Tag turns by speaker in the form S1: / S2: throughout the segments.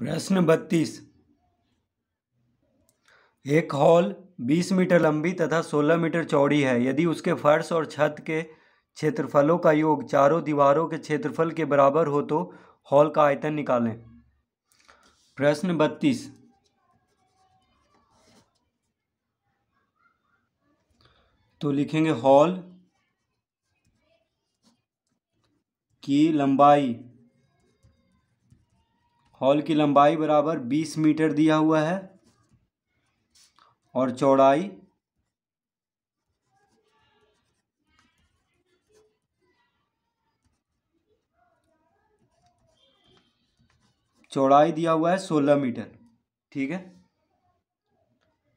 S1: प्रश्न 32। एक hall 20 metre लंबी तथा 16 मीटर चौड़ी है। यदि उसके फर्श और छत के क्षेत्रफलों का योग चारों दीवारों के क्षेत्रफल के बराबर हो तो हॉल का आयतन निकालें। प्रश्न 32। तो लिखेंगे हॉल की लंबाई बराबर 20 मीटर दिया हुआ है और चौड़ाई 16 मीटर। ठीक है।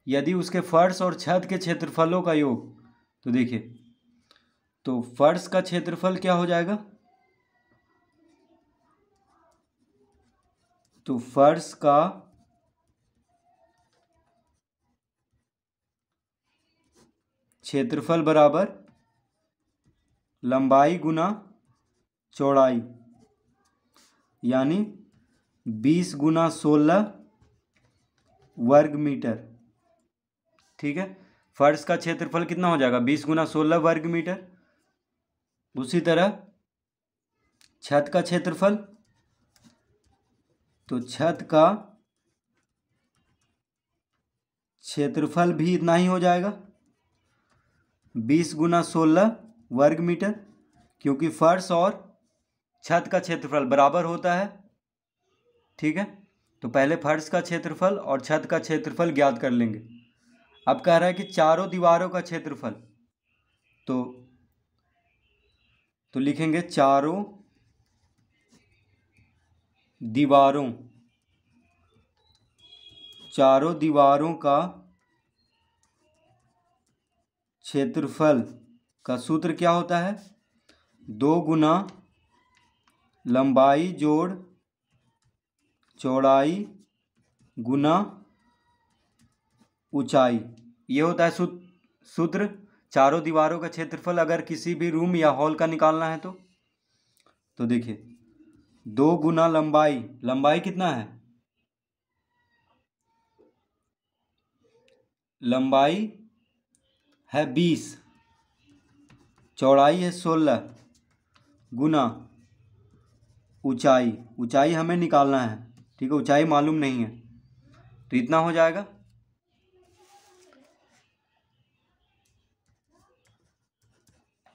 S1: यदि उसके फर्श और छत के क्षेत्रफलों का योग, तो देखिए, तो फर्श का क्षेत्रफल क्या हो जाएगा, तो फर्श का क्षेत्रफल बराबर लंबाई गुना चौड़ाई, यानी 20 गुना 16 वर्ग मीटर। ठीक है। फर्श का क्षेत्रफल कितना हो जाएगा, 20 गुना 16 वर्ग मीटर। उसी तरह छत का क्षेत्रफल, तो छत का क्षेत्रफल भी इतना ही हो जाएगा, 20 गुना 16 वर्ग मीटर, क्योंकि फर्श और छत का क्षेत्रफल बराबर होता है। ठीक है। तो पहले फर्श का क्षेत्रफल और छत का क्षेत्रफल ज्ञात कर लेंगे। अब कह रहा है कि चारों दीवारों का क्षेत्रफल, तो लिखेंगे चारों दीवारों का क्षेत्रफल का सूत्र क्या होता है, 2 गुना लंबाई जोड़ चौड़ाई गुना ऊंचाई। ये होता है सूत्र चारों दीवारों का क्षेत्रफल अगर किसी भी रूम या हॉल का निकालना है तो देखिए, 2 गुना लंबाई कितना है, लंबाई है 20, चौड़ाई है 16 गुना ऊंचाई हमें निकालना है। ठीक है, ऊंचाई मालूम नहीं है, तो इतना हो जाएगा।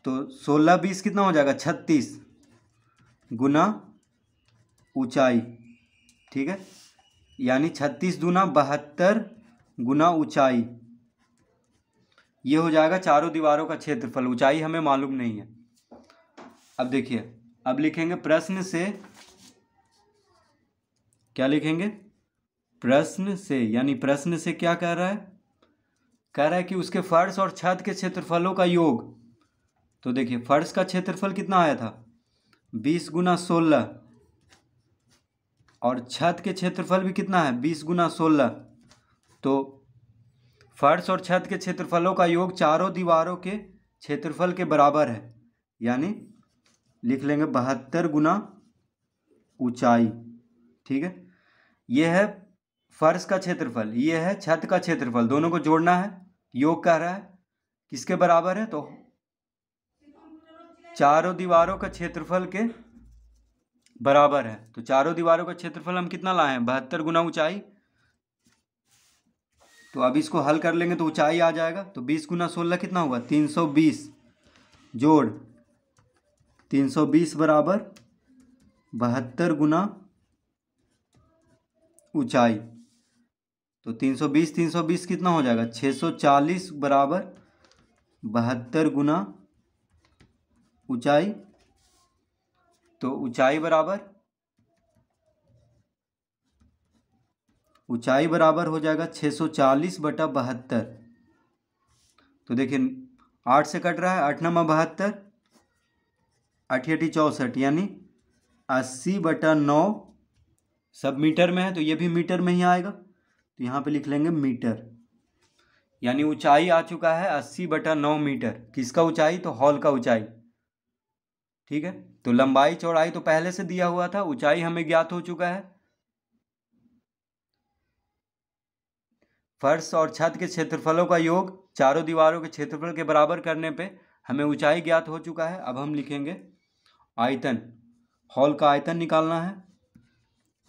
S1: तो 16 20 कितना हो जाएगा, 36 गुना ऊंचाई। ठीक है, यानी 36 दूना 72 गुना ऊंचाई। ये हो जाएगा चारों दीवारों का क्षेत्रफल। ऊंचाई हमें मालूम नहीं है। अब देखिए, अब लिखेंगे प्रश्न से, क्या लिखेंगे, प्रश्न से, यानी प्रश्न से क्या कह रहा है, कह रहा है कि उसके फर्श और छत के क्षेत्रफलों का योग। तो देखिए, फर्श का क्षेत्रफल कितना आया था, 20 गुना 16, और छत के क्षेत्रफल भी कितना है, 20 गुना 16। तो फर्श और छत के क्षेत्रफलों का योग चारों दीवारों के क्षेत्रफल के बराबर है, यानी लिख लेंगे 72 गुना ऊंचाई। ठीक है, यह है फर्श का क्षेत्रफल, यह है छत का क्षेत्रफल, दोनों को जोड़ना है। योग कह रहा है किसके बराबर है, तो चारों दीवारों का क्षेत्रफल के बराबर है। तो चारों दीवारों का क्षेत्रफल हम कितना लाए हैं, 72 गुना ऊंचाई। तो अब इसको हल कर लेंगे तो ऊंचाई आ जाएगा। तो 20 गुना 16 कितना हुआ, 320 जोड़ 320 बराबर 72 गुना ऊंचाई। तो 320 कितना हो जाएगा, 640 बराबर 72 गुना ऊंचाई। तो ऊंचाई बराबर हो जाएगा 640 बटा 72। तो देखिए, 8 से कट रहा है, 8 नंबर 72, 8 64, यानी 80 बटा 9। सब मीटर में है तो ये भी मीटर में ही आएगा, तो यहाँ पे लिख लेंगे मीटर। यानी ऊंचाई आ चुका है 80 बटा 9 मीटर। किसका ऊंचाई, तो हॉल का ऊंचाई। ठीक है, तो लंबाई चौड़ाई तो पहले से दिया हुआ था, ऊंचाई हमें ज्ञात हो चुका है। फर्श और छत के क्षेत्रफलों का योग चारों दीवारों के क्षेत्रफल के बराबर करने पे हमें ऊंचाई ज्ञात हो चुका है। अब हम लिखेंगे आयतन। हॉल का आयतन निकालना है,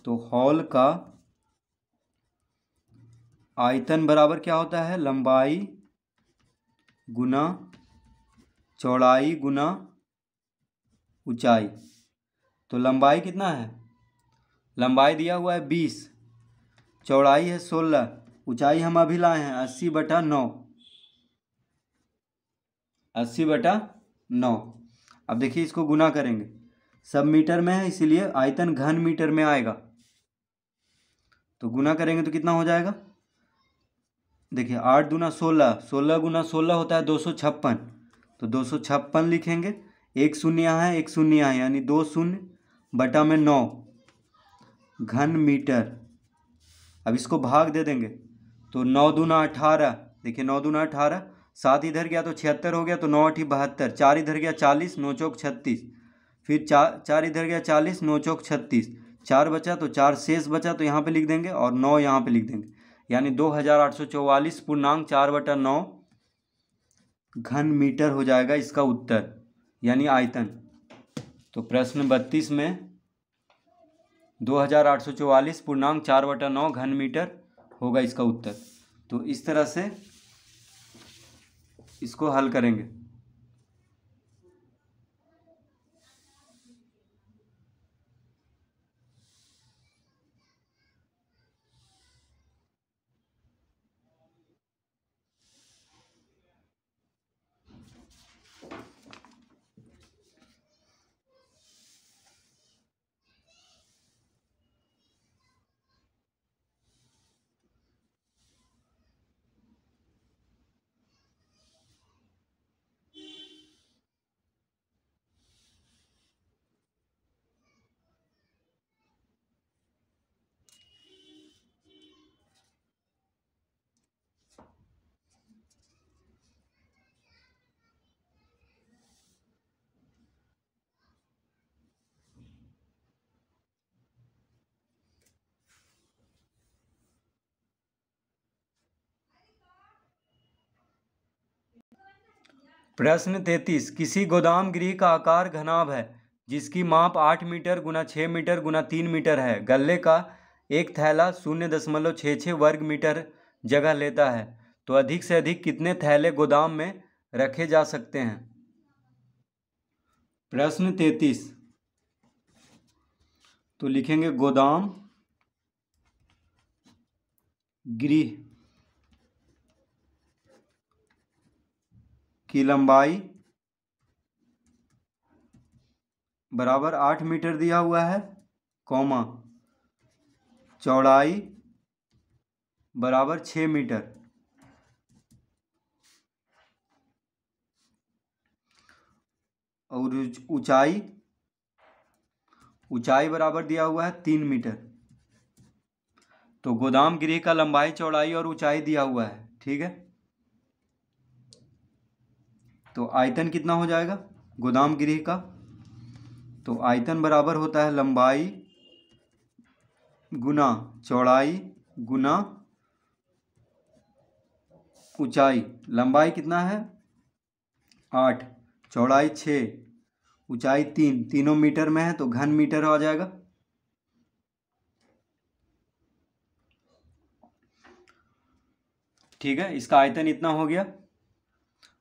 S1: तो हॉल का आयतन बराबर क्या होता है, लंबाई गुना चौड़ाई गुना ऊंचाई। तो लंबाई कितना है, लंबाई दिया हुआ है 20, चौड़ाई है 16, ऊंचाई हम अभी लाए हैं 80/9, 80/9। अब देखिए इसको गुना करेंगे, सब मीटर में है इसीलिए आयतन घन मीटर में आएगा, तो गुना करेंगे तो कितना हो जाएगा, देखिए 8 दूना 16, 16 गुना 16 होता है 256, तो 256 लिखेंगे। एक शून्य यहाँ है, एक शून्य यहाँ है, यानी 2 शून्य बटा में 9 घन मीटर। अब इसको भाग दे देंगे, तो 9 दूना 18, देखिए 9 दूना 18, 7 इधर गया तो 76 हो गया, तो 9 8 72, 4 इधर गया 40, 9 चौक 36, फिर 4 इधर गया 40, 9 चौक 36, 4 बचा तो 4 शेष बचा, तो यहाँ पे लिख देंगे और 9 यहाँ पे लिख देंगे, यानी 2844.4/9 घन मीटर हो जाएगा इसका उत्तर, यानी आयतन। तो प्रश्न 32 में 2844.4/9 घन मीटर होगा इसका उत्तर। तो इस तरह से इसको हल करेंगे। प्रश्न 33, किसी गोदाम गृह का आकार घनाभ है जिसकी माप 8 मीटर गुना 6 मीटर गुना 3 मीटर है। गल्ले का एक थैला 0.66 वर्ग मीटर जगह लेता है, तो अधिक से अधिक कितने थैले गोदाम में रखे जा सकते हैं। प्रश्न 33, तो लिखेंगे गोदाम गृह की लंबाई बराबर 8 मीटर दिया हुआ है, कौमा चौड़ाई बराबर 6 मीटर, और ऊंचाई बराबर दिया हुआ है 3 मीटर। तो गोदाम गृह का लंबाई चौड़ाई और ऊंचाई दिया हुआ है, ठीक है। तो आयतन कितना हो जाएगा गोदाम गृह का, तो आयतन बराबर होता है लंबाई गुना चौड़ाई गुना ऊंचाई। लंबाई कितना है 8, चौड़ाई 6, ऊंचाई 3, तीनों मीटर में है तो घन मीटर आ जाएगा। ठीक है, इसका आयतन इतना हो गया।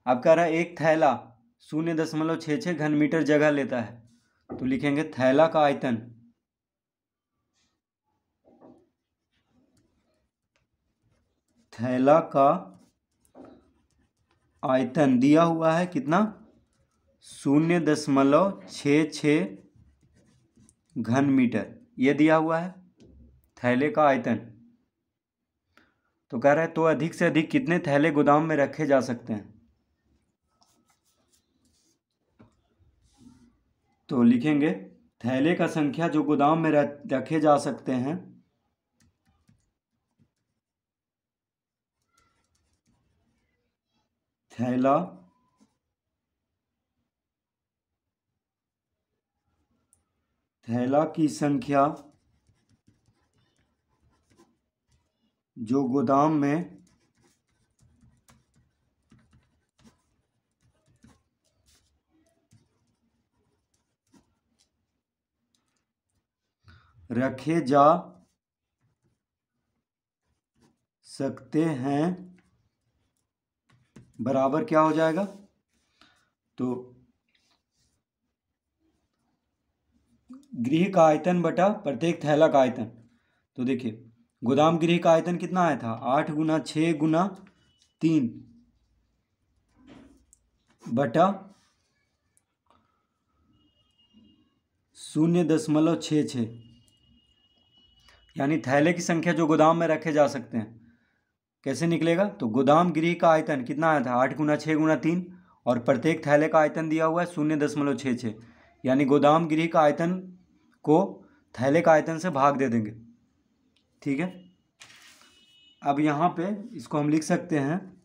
S1: अब कह रहा है एक थैला 0.66 घन मीटर जगह लेता है, तो लिखेंगे थैला का आयतन, थैला का आयतन दिया हुआ है कितना 0.66 घन मीटर, ये दिया हुआ है थैले का आयतन। तो कह रहा है तो अधिक से अधिक कितने थैले गोदाम में रखे जा सकते हैं। तो लिखेंगे थैले का संख्या जो गोदाम में रखे जा सकते हैं, थैला की संख्या जो गोदाम में रखे जा सकते हैं बराबर क्या हो जाएगा? तो गृह का आयतन बटा प्रत्येक थैला का आयतन। तो देखिए गोदाम गृह का आयतन कितना आया था? 8 गुना 6 गुना 3 बटा 0.66, यानी थैले की संख्या जो गोदाम में रखे जा सकते हैं। कैसे निकलेगा? तो गोदाम गृह का आयतन कितना आया था? 8 गुना 6 गुना 3, और प्रत्येक थैले का आयतन दिया हुआ है 0.66, यानी गोदाम गृह का आयतन को थैले का आयतन से भाग दे देंगे। ठीक है, अब यहाँ पे इसको हम लिख सकते हैं,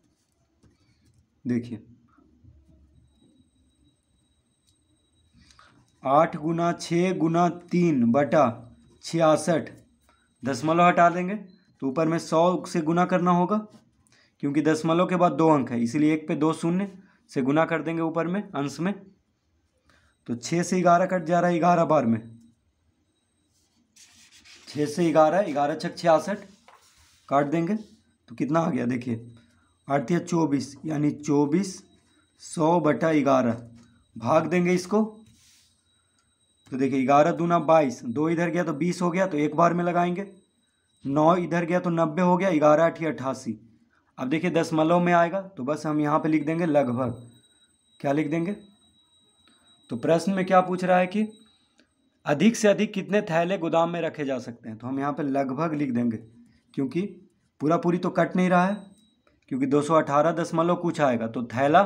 S1: देखिए 8 गुना 6 गुना 3 बटा 66, दशमलव हटा देंगे तो ऊपर में 100 से गुना करना होगा, क्योंकि दशमलव के बाद 2 अंक है, इसीलिए 1 पे 2 शून्य से गुना कर देंगे ऊपर में अंश में। तो 6 से 11 कट जा रहा है 11 बार में, 6 से 11, 11 छक 66 काट देंगे तो कितना आ गया? देखिए 8 या 24, यानी 24 100 बटा 11, भाग देंगे इसको तो देखिए 11 दूना 22, 2 इधर गया तो 20 हो गया, तो एक बार में लगाएंगे। 9 इधर गया तो 90 हो गया, 11 8 88। अब देखिए दशमलव में आएगा तो बस हम यहाँ पे लिख देंगे लगभग। क्या लिख देंगे? तो प्रश्न में क्या पूछ रहा है कि अधिक से अधिक कितने थैले गोदाम में रखे जा सकते हैं, तो हम यहाँ पे लगभग लिख देंगे, क्योंकि पूरा पूरी तो कट नहीं रहा है, क्योंकि 218 दशमलव कुछ आएगा तो थैला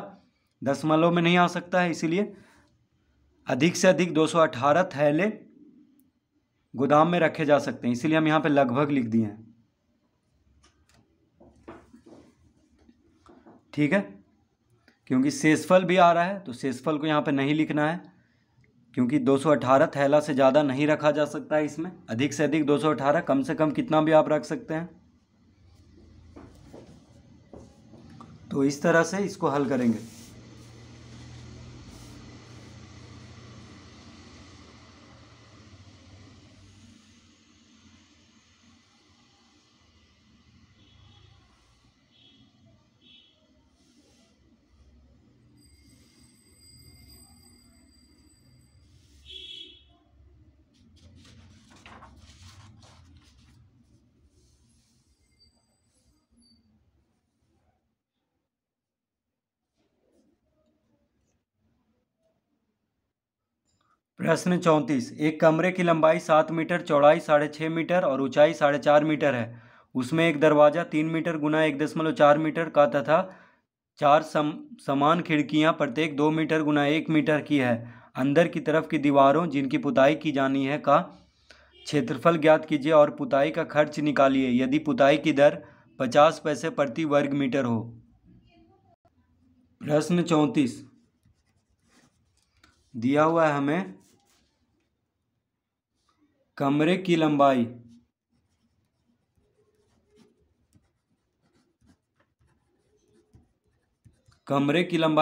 S1: दशमलव में नहीं आ सकता है, इसीलिए अधिक से अधिक 218 थैले गोदाम में रखे जा सकते हैं, इसीलिए हम यहाँ पे लगभग लिख दिए हैं। ठीक है, क्योंकि शेषफल भी आ रहा है तो शेषफल को यहाँ पे नहीं लिखना है, क्योंकि 218 थैला से ज़्यादा नहीं रखा जा सकता है इसमें। अधिक से अधिक 218, कम से कम कितना भी आप रख सकते हैं। तो इस तरह से इसको हल करेंगे। प्रश्न 34, एक कमरे की लंबाई 7 मीटर, चौड़ाई 6.5 मीटर और ऊंचाई 4.5 मीटर है। उसमें एक दरवाज़ा 3 मीटर गुना 1.4 मीटर का तथा 4 समान खिड़कियां प्रत्येक 2 मीटर गुना 1 मीटर की है। अंदर की तरफ की दीवारों जिनकी पुताई की जानी है का क्षेत्रफल ज्ञात कीजिए और पुताई का खर्च निकालिए यदि पुताई की दर 50 पैसे प्रति वर्ग मीटर हो। प्रश्न 34 दिया हुआ है हमें कमरे की लंबाई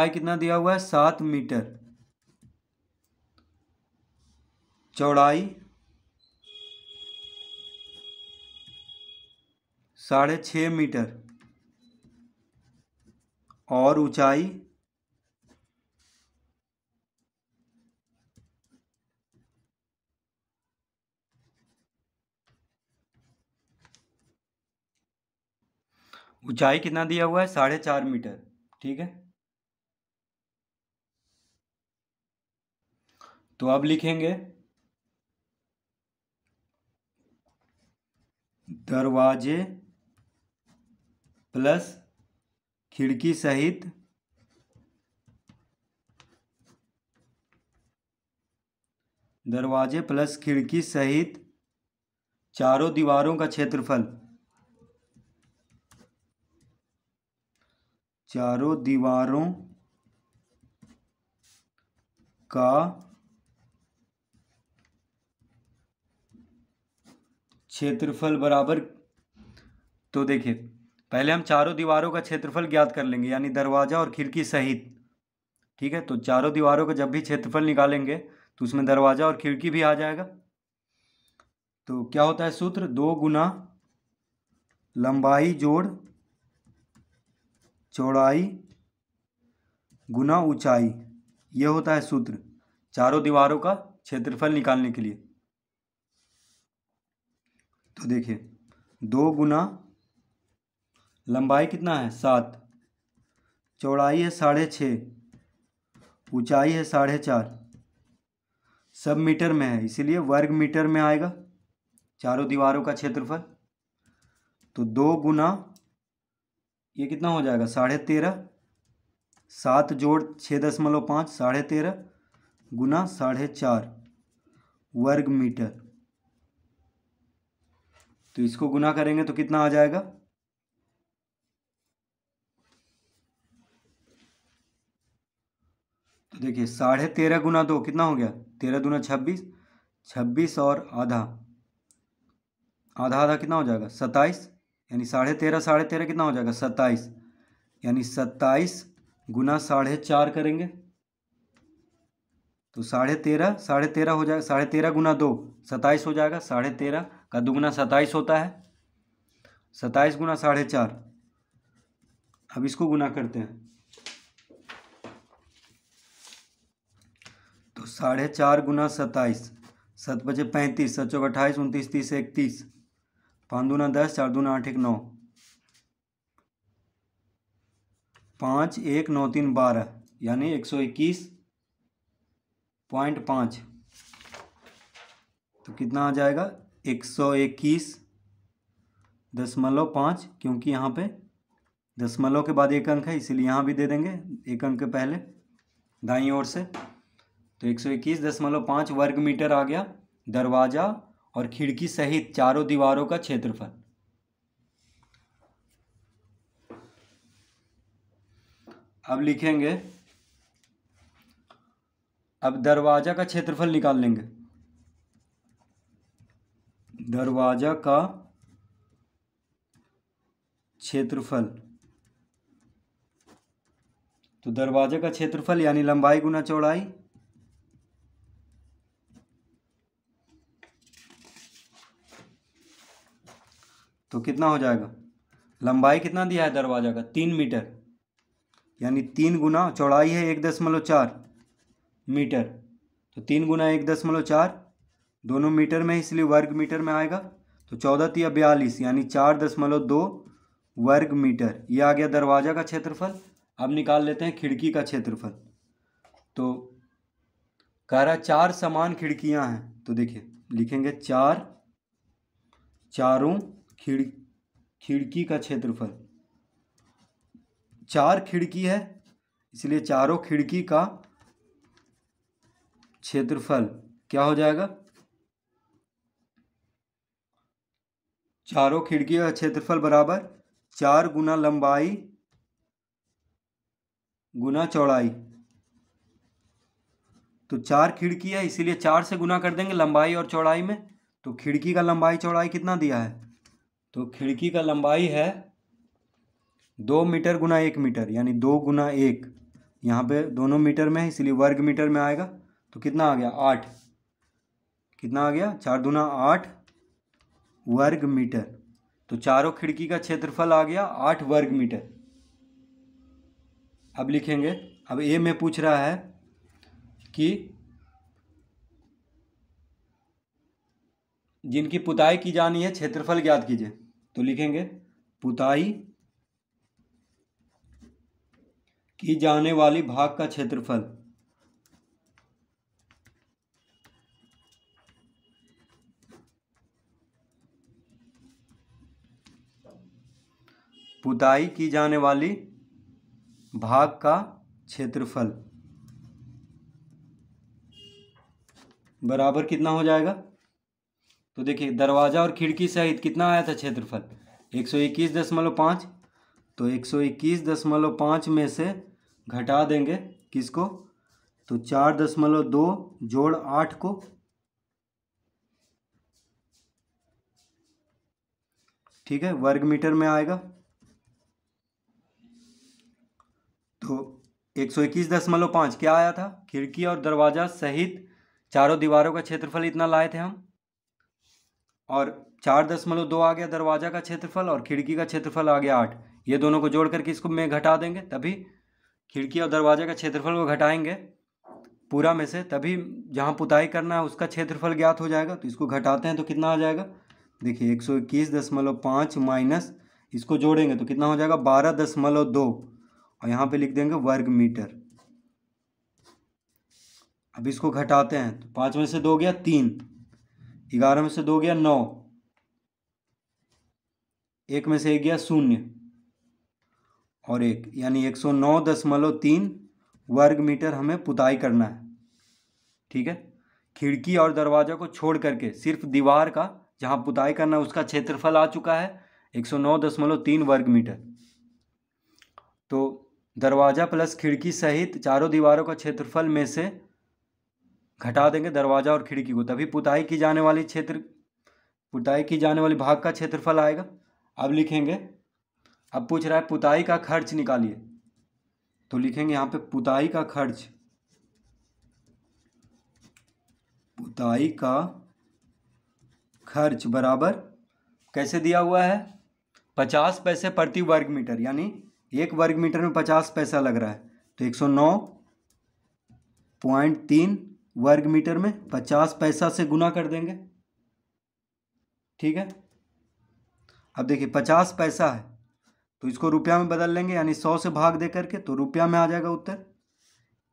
S1: कितना दिया हुआ है? 7 मीटर, चौड़ाई 6.5 मीटर और ऊंचाई 4.5 मीटर। ठीक है, तो अब लिखेंगे दरवाजे प्लस खिड़की सहित चारों दीवारों का क्षेत्रफल, चारों दीवारों का क्षेत्रफल बराबर। तो देखिए पहले हम चारों दीवारों का क्षेत्रफल ज्ञात कर लेंगे, यानी दरवाजा और खिड़की सहित। ठीक है, तो चारों दीवारों का जब भी क्षेत्रफल निकालेंगे तो उसमें दरवाजा और खिड़की भी आ जाएगा। तो क्या होता है सूत्र, 2 गुना लंबाई जोड़ चौड़ाई गुना ऊंचाई, ये होता है सूत्र चारों दीवारों का क्षेत्रफल निकालने के लिए। तो देखिए 2 गुना लंबाई कितना है 7, चौड़ाई है 6.5, ऊंचाई है 4.5, सब मीटर में है इसीलिए वर्ग मीटर में आएगा चारों दीवारों का क्षेत्रफल। तो 2 गुना ये कितना हो जाएगा 13.5, 7 जोड़ 6.5 13.5 गुना 4.5 वर्ग मीटर। तो इसको गुना करेंगे तो कितना आ जाएगा, तो देखिए 13.5 गुना 2 कितना हो गया, 13 दूना 26, 26 और आधा, आधा आधा कितना हो जाएगा 27, यानी 13.5 कितना हो जाएगा 27, यानी 27 गुना 4.5 करेंगे तो 13.5 हो जाएगा, 13.5 गुना 2 27 हो जाएगा, 13.5 का दुगुना 27 होता है, 27 गुना 4.5। अब इसको गुना करते हैं तो 4.5 गुना 27, 7 बचे 35, 7 चौक 28, 29 30 31, 5 दूना 10, 4 दूना 8 1 9, 5 1 9 3 12, यानी 121.5। तो कितना आ जाएगा 121.5, क्योंकि यहाँ पे दशमलव के बाद एक अंक है इसीलिए यहाँ भी दे देंगे एक अंक के पहले दाईं ओर से। तो 121.5 वर्ग मीटर आ गया दरवाजा और खिड़की सहित चारों दीवारों का क्षेत्रफल। अब लिखेंगे, अब दरवाजा का क्षेत्रफल निकाल लेंगे, दरवाजा का क्षेत्रफल। तो दरवाजे का क्षेत्रफल यानी लंबाई गुना चौड़ाई, तो कितना हो जाएगा, लंबाई कितना दिया है दरवाजा का 3 मीटर, यानी 3 गुना चौड़ाई है 1.4 मीटर, तो 3 गुना 1.4 दोनों मीटर में इसलिए वर्ग मीटर में आएगा। तो 14 या 42 यानी 4.2 वर्ग मीटर, ये आ गया दरवाजा का क्षेत्रफल। अब निकाल लेते हैं खिड़की का क्षेत्रफल। तो कह रहा है 4 समान खिड़कियां हैं, तो देखिए लिखेंगे चारों खिड़की का क्षेत्रफल, 4 खिड़की है इसलिए चारों खिड़की का क्षेत्रफल क्या हो जाएगा, चारों खिड़की का क्षेत्रफल बराबर 4 गुना लंबाई गुना चौड़ाई। तो 4 खिड़की है इसीलिए 4 से गुना कर देंगे लंबाई और चौड़ाई में। तो खिड़की का लंबाई चौड़ाई कितना दिया है, तो खिड़की का लंबाई है 2 मीटर गुना 1 मीटर, यानी 2 गुना 1, यहाँ पे दोनों मीटर में है इसलिए वर्ग मीटर में आएगा। तो कितना आ गया 8, कितना आ गया 4 दूना 8 वर्ग मीटर। तो चारों खिड़की का क्षेत्रफल आ गया 8 वर्ग मीटर। अब लिखेंगे, अब ए में पूछ रहा है कि जिनकी पुताई की जानी है क्षेत्रफल ज्ञात कीजिए। तो लिखेंगे पुताई की जाने वाली भाग का क्षेत्रफल, पुताई की जाने वाली भाग का क्षेत्रफल बराबर कितना हो जाएगा। तो देखिए दरवाजा और खिड़की सहित कितना आया था क्षेत्रफल 121.5, तो 121.5 में से घटा देंगे किसको, तो 4.2 जोड़ 8 को, ठीक है, वर्ग मीटर में आएगा। तो 121.5 क्या आया था, खिड़की और दरवाजा सहित चारों दीवारों का क्षेत्रफल इतना लाए थे हम, और 4.2 आ गया दरवाज़ा का क्षेत्रफल और खिड़की का क्षेत्रफल आ गया 8। ये दोनों को जोड़ करके इसको में घटा देंगे, तभी खिड़की और दरवाजे का क्षेत्रफल को घटाएंगे पूरा में से, तभी जहाँ पुताई करना है उसका क्षेत्रफल ज्ञात हो जाएगा। तो इसको घटाते हैं तो कितना आ जाएगा, देखिए 121.5 माइनस इसको जोड़ेंगे तो कितना हो जाएगा 12.2 और यहाँ पे लिख देंगे वर्ग मीटर। अब इसको घटाते हैं तो 5 में से 2 गया 3, 11 में से 2 गया 9, 1 में से 1 गया 0 और 1, यानी 109.3 वर्ग मीटर हमें पुताई करना है। ठीक है, खिड़की और दरवाजा को छोड़ करके सिर्फ दीवार का जहाँ पुताई करना है उसका क्षेत्रफल आ चुका है 109.3 वर्ग मीटर। तो दरवाजा प्लस खिड़की सहित चारों दीवारों का क्षेत्रफल में से घटा देंगे दरवाजा और खिड़की को, तभी पुताई की जाने वाली भाग का क्षेत्रफल आएगा। अब लिखेंगे, अब पूछ रहा है पुताई का खर्च निकालिए, तो लिखेंगे यहाँ पे पुताई का खर्च बराबर कैसे दिया हुआ है 50 पैसे प्रति वर्ग मीटर, यानी 1 वर्ग मीटर में 50 पैसा लग रहा है, तो 109.3 वर्ग मीटर में 50 पैसा से गुना कर देंगे। ठीक है, अब देखिए 50 पैसा है तो इसको रुपया में बदल लेंगे, यानी 100 से भाग दे करके तो रुपया में आ जाएगा उत्तर।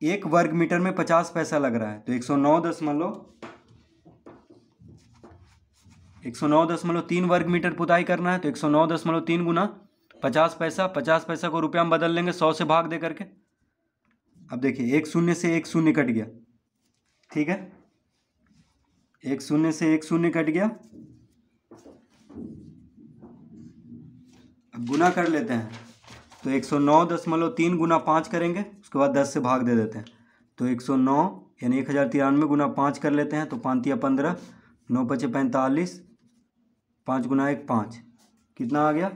S1: 1 वर्ग मीटर में 50 पैसा लग रहा है तो 109.3 वर्ग मीटर पुताई करना है, तो 109.3 गुना 50 पैसा, 50 पैसा को रुपया में बदल लेंगे 100 से भाग दे करके। अब देखिए 1 शून्य से 1 शून्य कट गया। ठीक है, 1 शून्य से 1 शून्य कट गया। अब गुना कर लेते हैं तो 109.3 गुना 5 करेंगे, उसके बाद 10 से भाग दे देते हैं, तो 109 यानी 1093 गुना 5 कर लेते हैं, तो 5 या 15, 9 पचे 45, 5 गुना 1 5, कितना आ गया,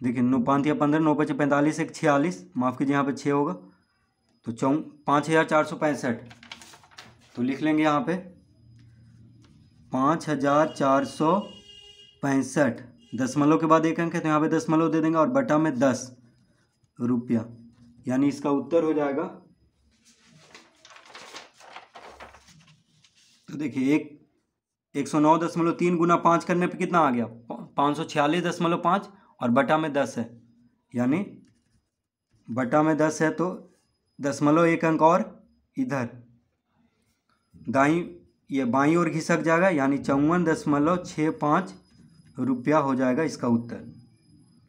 S1: देखिए 9 5 या 15, 9 पचे 45, 1 46, माफ़ कीजिए यहाँ पे 6 होगा, तो 5465, तो लिख लेंगे यहाँ पे 5465, दशमलव के बाद 1 अंक है तो यहाँ पे दशमलव दे देंगे और बटा में 10 रुपया, यानी इसका उत्तर हो जाएगा, तो देखिए 109.3 गुना 5 करने पे कितना आ गया 546.5 और बटा में 10 है, यानी बटा में 10 है तो दशमलव 1 अंक और इधर ये बाईं ओर घिसक जाएगा, यानी 54.65 रुपया हो जाएगा इसका उत्तर।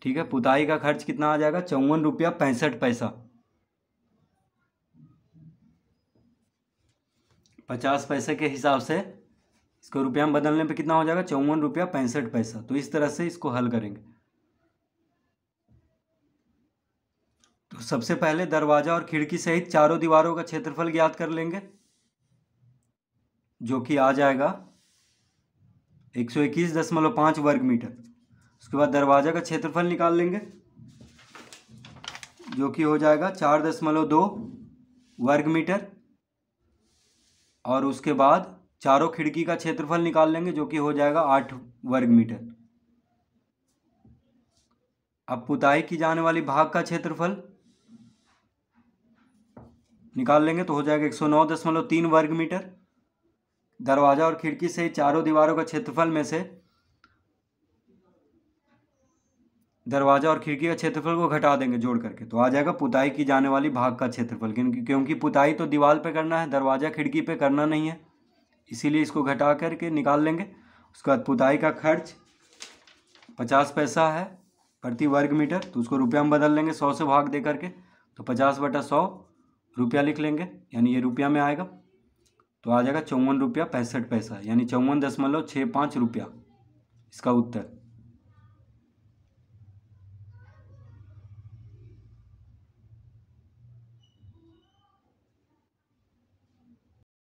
S1: ठीक है, पुताई का खर्च कितना आ जाएगा 54 रुपया 65 पैसा। 50 पैसे के हिसाब से इसको रुपया में बदलने पे कितना हो जाएगा 54 रुपया 65 पैसा। तो इस तरह से इसको हल करेंगे। तो सबसे पहले दरवाजा और खिड़की सहित चारों दीवारों का क्षेत्रफल ज्ञात कर लेंगे, जो कि आ जाएगा 121.5 वर्ग मीटर। उसके बाद दरवाजा का क्षेत्रफल निकाल लेंगे, जो कि हो जाएगा 4.2 वर्ग मीटर, और उसके बाद चारों खिड़की का क्षेत्रफल निकाल लेंगे, जो कि हो जाएगा 8 वर्ग मीटर। अब पुताई की जाने वाली भाग का क्षेत्रफल निकाल लेंगे, तो हो जाएगा 109.3 वर्ग मीटर। दरवाजा और खिड़की से चारों दीवारों का क्षेत्रफल में से दरवाजा और खिड़की का क्षेत्रफल को घटा देंगे जोड़ करके, तो आ जाएगा पुताई की जाने वाली भाग का क्षेत्रफल। क्योंकि पुताई तो दीवार पे करना है, दरवाजा खिड़की पे करना नहीं है, इसीलिए इसको घटा करके निकाल लेंगे। उसके बाद पुताई का खर्च 50 पैसा है प्रति वर्ग मीटर, तो उसको रुपया में बदल लेंगे 100 से भाग दे करके, तो 50/100 रुपया लिख लेंगे, यानी ये रुपया में आएगा, तो आ जाएगा 54 रुपया 65 पैसा, यानी 54.65 रुपया इसका उत्तर।